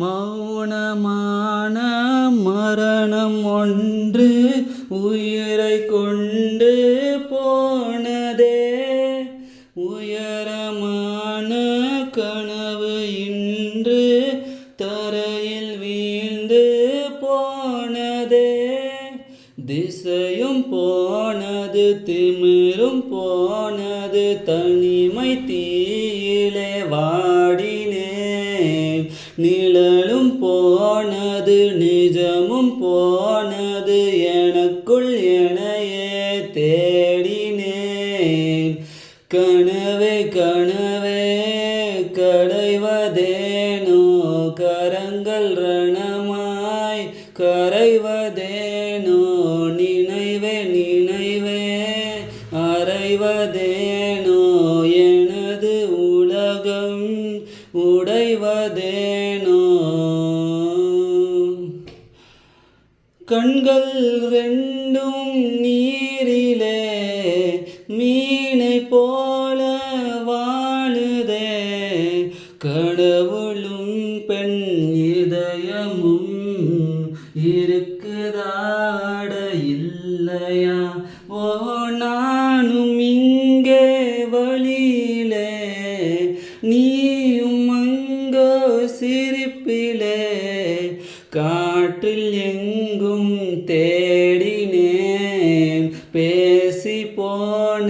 மௌனமான மரணம் ஒன்று உயிரை கொண்டு போனதே. உயரமான கனவு இன்று தரையில் வீழ்ந்து போனதே. திசையும் போனது, திமிரும் போனது, தனிமை தீயிலே வாடினேன். நிழலும் போனது, நிஜமும் போனது, எனக்குள் எனையே தேடினேன். கனவே கனவே களைவதேனோ, கரங்கள் ரணமாய் கரைவதேனோ, நினைவே நினைவே அறைவதேனோ, எனது உலகம் உடைவதேனோ. கண்கள் ரெண்டும் நீரிலே மீனை போல வாழுதே. கடவுளும் பெண் இதயமும் இருக்குதாட இல்லையா? ஓ, நானும் இங்கே வழியிலே, நீயும் அங்கோ சிரிப்பிலே. காற்றில் எங்கும் தேடினேன் பேசி போன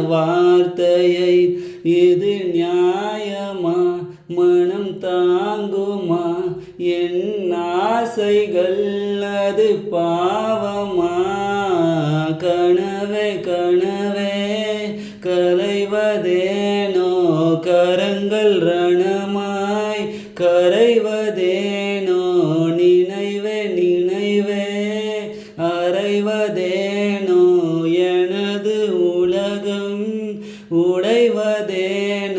வார்த்தையை. இது நியாயமா? மனம் தாங்குமா? என் ஆசைகள் அது பாவமா? கனவே கனவே களைவதேனோ, கரங்கள் ரணமாய் கரைவதேனோ, நினைவே நினைவே அறைவதேனோ, எனது உலகம் உடைவதேனோ.